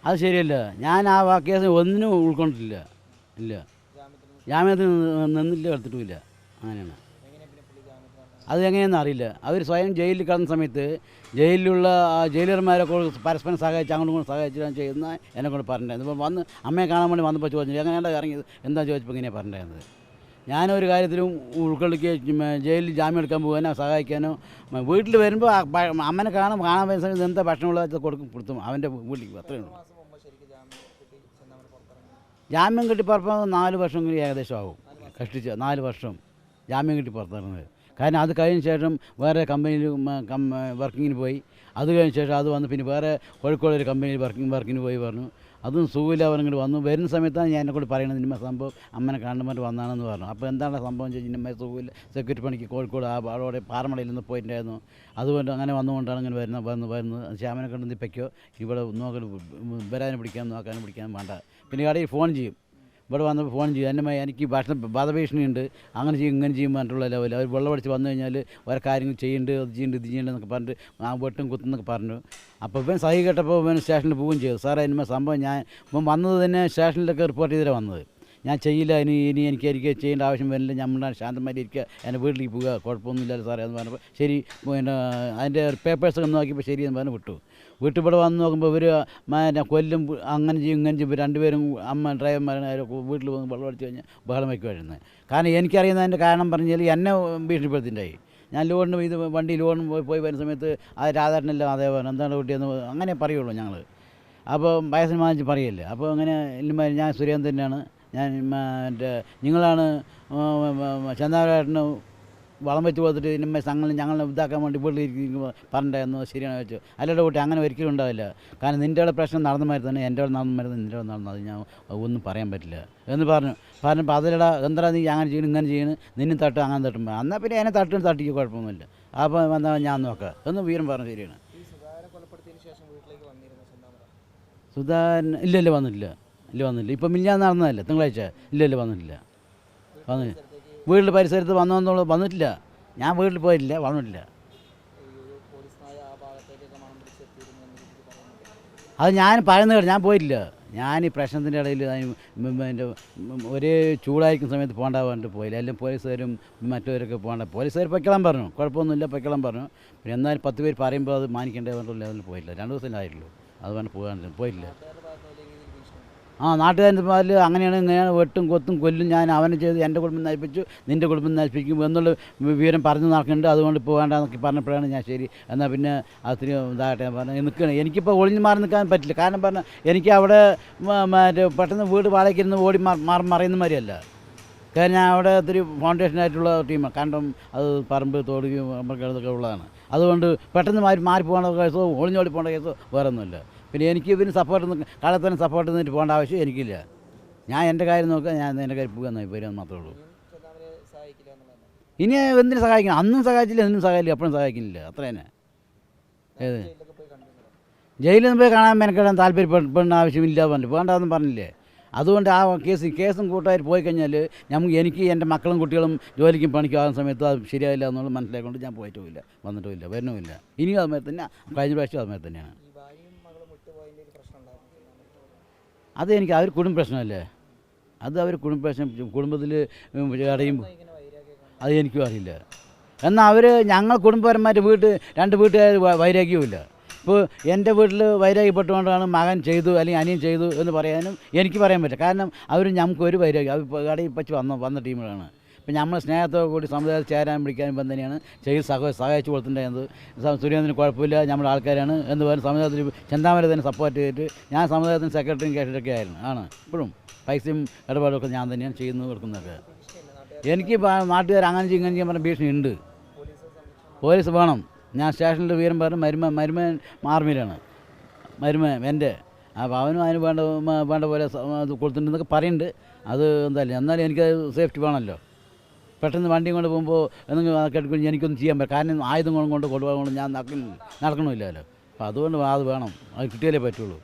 അത് ശരിയല്ല. ഞാൻ ആ കേസ് ഒന്നിനും ഉൾക്കൊണ്ടിട്ടില്ല. ഇല്ല, ജാമ്യത്തിന് നിന്നില്ല, എടുത്തിട്ടുമില്ല. അങ്ങനെയാണ്. അത് എങ്ങനെയാണെന്ന് അറിയില്ല. അവർ സ്വയം ജയിലിൽ കിടന്ന സമയത്ത് ജയിലിലുള്ള ജയിലർമാരൊക്കെ പരസ്പരം സഹായിച്ച് അങ്ങോട്ടും ഇങ്ങോട്ടും സഹായിച്ചാണ് ചെയ്യുന്ന എന്നെ കൊണ്ട് പറഞ്ഞിട്ടുണ്ടായിരുന്നു. ഇപ്പോൾ വന്ന് അമ്മയെ കാണാൻ വേണ്ടി വന്നപ്പോൾ ചോദിച്ചു എങ്ങനെയാണ് ഇറങ്ങിയത് എന്താ ചോദിച്ചപ്പോൾ ഇങ്ങനെയാണ് പറഞ്ഞിട്ടുണ്ടായിരുന്നത്. ഞാനൊരു കാര്യത്തിലും ഉൾക്കൊള്ളിക്കുകയും ജയിലിൽ ജാമ്യം എടുക്കാൻ പോകാനോ സഹായിക്കാനോ വീട്ടിൽ വരുമ്പോൾ അമ്മനെ കാണാൻ വരുന്ന സമയത്ത് എന്താ ഭക്ഷണമുള്ള കൊടുത്തും അവൻ്റെ വീട്ടിലേക്ക് അത്രയേ ഉള്ളൂ. ജാമ്യം കിട്ടി പുറപ്പെടുന്നത് 4 വർഷമെങ്കിലും ഏകദേശം ആവും. കഷ്ടിച്ച് 4 വർഷം ജാമ്യം കിട്ടി പുറത്തിറങ്ങുന്നത്. കാരണം അത് കഴിഞ്ഞ ശേഷം വേറെ കമ്പനിയിൽ വർക്കിങ്ങിന് പോയി. അത് കഴിഞ്ഞ ശേഷം അത് വന്ന് പിന്നെ വേറെ കോഴിക്കോട് ഒരു കമ്പനിയിൽ വർക്കിന് പോയി പറഞ്ഞു. അതും സുഖമില്ല. അവരിങ്ങോട്ട് വന്നു. വരുന്ന സമയത്താണ് ഞാൻ എന്നെക്കൂടെ പറയുന്നത് ഇനിമ സംഭവം അമ്മനെ കാണുമ്പോൾ വന്നാണെന്ന് പറഞ്ഞു. അപ്പോൾ എന്താണ് സംഭവം ചോദിച്ചാൽ ഇനിമ സുഖമില്ല, സെക്യൂരിറ്റി പണിക്ക് കോഴിക്കോട് അവിടെ പാറമടയിൽ നിന്ന് പോയിട്ടുണ്ടായിരുന്നു. അതുകൊണ്ട് അങ്ങനെ വന്നുകൊണ്ടാണ് ഇങ്ങനെ വരുന്നത്. ശ്യാമനെ കണ്ട് നിപ്പയ്ക്കോ ഇവിടെ വരാനും നോക്കാനും പിടിക്കാനും വേണ്ട. പിന്നെ കടയിൽ ഫോൺ ചെയ്യും. ഇവിടെ വന്നപ്പോൾ ഫോൺ ചെയ്യും എന്നെ എനിക്ക് വധഭീഷണി ഉണ്ട്, അങ്ങനെ ചെയ്യും ഇങ്ങനെ ചെയ്യും പറഞ്ഞിട്ടുള്ള ലെവൽ. അവർ വെള്ളമടിച്ച് വന്നു കഴിഞ്ഞാൽ ഓരോ കാര്യങ്ങൾ ചെയ്യുന്നുണ്ട്, അത് ചെയ്യുന്നുണ്ട്, ഇത് ചെയ്യുന്നുണ്ട് എന്നൊക്കെ പറഞ്ഞിട്ട് ആ വെട്ടും കുത്തുന്നൊക്കെ പറഞ്ഞു. അപ്പോൾ ഇവൻ സഹി കേട്ടപ്പോൾ ഇവൻ സ്റ്റേഷനിൽ പോവുകയും ചെയ്തു. സാറേ ഇനിമ സംഭവം ഞാൻ ഇപ്പം വന്നത് തന്നെ സ്റ്റേഷനിലൊക്കെ റിപ്പോർട്ട് ചെയ്തിട്ടാണ് വന്നത്. ഞാൻ ചെയ്യില്ല, ഇനി എനിക്ക് ചെയ്യേണ്ട ആവശ്യം വരില്ല, ഞാൻ ശാന്തമായി ഇരിക്കുക, എൻ്റെ വീട്ടിലേക്ക് പോവുക, കുഴപ്പമൊന്നുമില്ല സാറേ എന്ന് പറഞ്ഞപ്പോൾ ശരി. പിന്നെ അതിൻ്റെ പേപ്പേഴ്സൊക്കെ നോക്കിയപ്പോൾ ശരിയെന്ന് പറഞ്ഞ് വിട്ടു. വീട്ടിൽ ഇവിടെ വന്ന് നോക്കുമ്പോൾ ഇവർ കൊല്ലും അങ്ങനെ ചെയ്യും ഇങ്ങനെ ചെയ്യും. രണ്ടുപേരും അമ്മ ഡ്രൈവർമാരെ വീട്ടിൽ വന്ന് വെള്ളം അടിച്ച് കഴിഞ്ഞാൽ ബഹളം വയ്ക്കുമായിരുന്നത്. കാരണം എനിക്കറിയുന്നതിൻ്റെ കാരണം പറഞ്ഞാൽ എന്നെ ഭീഷണിപ്പെടുത്തിണ്ടായി. ഞാൻ ലോണിന് വണ്ടി ലോൺ പോയി വരുന്ന സമയത്ത് ആ രാധാട്ടനല്ല അതേപോലെ എന്താണ് കുട്ടിയെന്ന് അങ്ങനെ പറയുള്ളൂ ഞങ്ങൾ. അപ്പോൾ വയസ്സിന് വാങ്ങിച്ച് പറയല്ലേ. അപ്പോൾ അങ്ങനെ ഞാൻ സുരേന്ദ്രനാണ്, ഞാൻ നിങ്ങളാണ് ചന്ദാവരാട്ടന് വളം വെച്ച് കൊടുത്തിട്ട് ഇനിമേ ഞങ്ങളെ ഇതാക്കാൻ വേണ്ടി വീട്ടിലിരിക്കുമ്പോൾ പറഞ്ഞിട്ടായിരുന്നു. ശരിയാണ് വെച്ചു. അല്ലയുടെ കുട്ടി അങ്ങനെ ഒരിക്കലും ഉണ്ടാവില്ല. കാരണം നിൻ്റെ അവിടെ പ്രശ്നം നടന്ന മാതിരി തന്നെ എൻ്റെ അവിടെ നടന്ന മാതിരി നിൻ്റെ അവിടെ നടന്നത് ഞാൻ ഒന്നും പറയാൻ പറ്റില്ല എന്ന് പറഞ്ഞപ്പോൾ അതിലടാ എന്താ നീ അങ്ങനെ ചെയ്യണം ഇങ്ങനെ ചെയ്യണം, നിന്നും തട്ടും അങ്ങനെ തട്ടുമ്പോൾ എന്നാൽ പിന്നെ എന്നെ തട്ടിക്ക് കുഴപ്പമൊന്നുമില്ല. അപ്പോൾ എന്താ ഞാൻ നോക്കാം എന്ന് വീരം പറഞ്ഞു. ശരിയാണ്. സുധാകരൻ ഇല്ലല്ലോ വന്നിട്ടില്ല. ഇപ്പം മിഞ്ഞാന്ന് നടന്നതല്ലേ തിങ്കളാഴ്ച. ഇല്ലല്ലോ വന്നിട്ടില്ല. വീട്ടിൽ പരിസരത്ത് വന്നിട്ടില്ല. ഞാൻ വീട്ടിൽ പോയിട്ടില്ല, വന്നിട്ടില്ല. അത് ഞാൻ പറയുന്നത് ഞാൻ പോയിട്ടില്ല. ഞാൻ ഈ പ്രശ്നത്തിൻ്റെ ഇടയിൽ എൻ്റെ ഒരേ ചൂടായിരിക്കുന്ന സമയത്ത് പോകേണ്ട പറഞ്ഞിട്ട് പോയില്ല. എല്ലാം പോലീസുകാരും മറ്റവരൊക്കെ പോകേണ്ട. പോലീസുകാർ പൊയ്ക്കോളാൻ പറഞ്ഞു, കുഴപ്പമൊന്നുമില്ല പൊയ്ക്കോളാൻ പറഞ്ഞു. പിന്നെ എന്നാലും 10 പേര് പറയുമ്പോൾ അത് മാനിക്കേണ്ടത് പറഞ്ഞിട്ടുള്ള ലെവലിൽ പോയില്ല. 2 ദിവസത്തിലായിട്ടുള്ളൂ. അത് പറഞ്ഞ് പോയില്ല. നാട്ടുകാരുടെ പാലിൽ അങ്ങനെയാണ് ഇങ്ങനെയാണ് വെട്ടും കൊത്തും കൊല്ലും, ഞാൻ അവനെ ചെയ്ത് എൻ്റെ കുടുംബം നശിപ്പിച്ചു, നിൻ്റെ കുടുംബം നശിപ്പിക്കും എന്നുള്ള വിവരം പറഞ്ഞു നടക്കുന്നുണ്ട്. അതുകൊണ്ട് പോകേണ്ടെന്നൊക്കെ പറഞ്ഞപ്പോഴാണ് ഞാൻ ശരി എന്നാൽ പിന്നെ അത്രയും ഇതാകട്ടെ പറഞ്ഞ് നിൽക്കണം. എനിക്കിപ്പോൾ ഒളിഞ്ഞ് മാറി നിൽക്കാൻ പറ്റില്ല. കാരണം പറഞ്ഞാൽ എനിക്ക് അവിടെ പെട്ടെന്ന് വീട് വാടകയ്ക്കിരുന്ന് ഓടി മറയുന്ന മാതിരിയല്ല. കാരണം ഞാൻ അവിടെ ഒത്തിരി ഫൗണ്ടേഷനായിട്ടുള്ള ടീമാണ്. കണ്ടം അത് പറമ്പ് തോടുകയും അതൊക്കെ ഉള്ളതാണ്. അതുകൊണ്ട് പെട്ടെന്ന് മാറിപ്പോകേണ്ട കേസോ ഒളിഞ്ഞോടി പോകേണ്ട കേസോ വേറെ ഒന്നുമില്ല. പിന്നെ എനിക്ക് ഇതിന് കാലത്തന്നെ സപ്പോർട്ട് നിന്നിട്ട് പോകേണ്ട ആവശ്യം എനിക്കില്ല. ഞാൻ എൻ്റെ കാര്യം നോക്കുക, ഞാൻ എൻ്റെ കാര്യം പോകുക വരിക മാത്രമേ ഉള്ളൂ. ഇനി എന്തിനു സഹായിക്കണം? അന്നും സഹായിച്ചില്ല, എന്തിനും സഹായില്ല, എപ്പോഴും സഹായിക്കുന്നില്ല. അത്ര തന്നെ. ഏത് ജയിലിൽ നിന്ന് പോയി കാണാൻ മെനക്കെടാൻ താല്പര്യപ്പെടുന്ന ആവശ്യമില്ല പറഞ്ഞു പോകണ്ടെന്ന് പറഞ്ഞില്ലേ. അതുകൊണ്ട് ആ കേസും കൂട്ടായിട്ട് പോയി കഴിഞ്ഞാൽ എനിക്ക് എൻ്റെ മക്കളും കുട്ടികളും ജോലിക്കും പണിക്കും ആകുന്ന സമയത്ത് അത് ശരിയായില്ല എന്നുള്ളത് മനസ്സിലാക്കൊണ്ട് ഞാൻ പോയിട്ടുമില്ല, വന്നിട്ടുമില്ല, വരുന്നുമില്ല. ഇനിയും അതുമാതിരി തന്നെ, കഴിഞ്ഞ പ്രാവശ്യം അതുമാതിരി തന്നെയാണ്. അത് എനിക്ക് അവർ കുടുംബ പ്രശ്നമല്ലേ. അത് അവർ കുടുംബ പ്രശ്നം, കുടുംബത്തിൽ അടയുമ്പോൾ അത് എനിക്കും അറിയില്ല. എന്നാൽ അവർ ഞങ്ങൾ കുടുംബപരമായിട്ട് 2 വീട്ടുകാർ വൈരാഗ്യവുമില്ല. ഇപ്പോൾ എൻ്റെ വീട്ടിൽ വൈരാഗ്യപ്പെട്ടുകൊണ്ടാണ് മകൻ ചെയ്തു അല്ലെങ്കിൽ അനിയൻ ചെയ്തു എന്ന് പറയാനും എനിക്ക് പറയാൻ പറ്റില്ല. കാരണം ഞങ്ങൾക്ക് ഒരു വൈരാഗ്യം, അത് കടയിൽ പറ്റി വന്ന ടീമുകളാണ്. ഇപ്പം നമ്മൾ സ്നേഹത്തോടെ കൂടി സമുദായത്തിൽ ചേരാൻ പിടിക്കാനും ഇപ്പം തന്നെയാണ് സഹായിച്ചു കൊടുത്തിട്ടുണ്ടായിരുന്നത്. സുരേന്ദ്രന് കുഴപ്പമില്ല, നമ്മുടെ ആൾക്കാരാണ് എന്ന് പറഞ്ഞ് സമുദായത്തിൽ ചെന്താമര തന്നെ സപ്പോർട്ട് ചെയ്തിട്ട് ഞാൻ സമുദായത്തിന് സെക്രട്ടറിയും കേഷറൊക്കെ ആണ്. ഇപ്പോഴും പൈസയും ഇടപാടൊക്കെ ഞാൻ തന്നെയാണ് ചെയ്യുന്നത് കൊടുക്കുന്നതൊക്കെ. എനിക്ക് നാട്ടുകാർ അങ്ങനെ ചെയ്യും ഇങ്ങനെ ചെയ്യാൻ പറഞ്ഞ ഭീഷണി ഉണ്ട്. പോലീസ് വേണം. ഞാൻ സ്റ്റേഷനിൽ വീരം പറഞ്ഞ് മരുമൻ ആർമിയിലാണ്, മരുമൻ എൻ്റെ. അപ്പോൾ അവനും അതിന് വേണ്ട പോലെ കൊടുത്തിട്ടുണ്ടെന്നൊക്കെ പറയുന്നുണ്ട്. അത് എന്തായാലും എന്നാലും എനിക്കത് സേഫ്റ്റി വേണമല്ലോ. പെട്ടെന്ന് വണ്ടിയും കൊണ്ട് പോകുമ്പോൾ എന്തെങ്കിലും കേൾക്കുമ്പോൾ എനിക്കൊന്നും ചെയ്യാൻ പറ്റും. കാരണം ആയുധങ്ങളും കൊണ്ട് കൊണ്ടുപോകാൻ ഞാൻ നടക്കണമില്ലല്ലോ. അപ്പോൾ അതുകൊണ്ട് അത് വേണം, അത് കിട്ടിയാലേ പറ്റുള്ളൂ.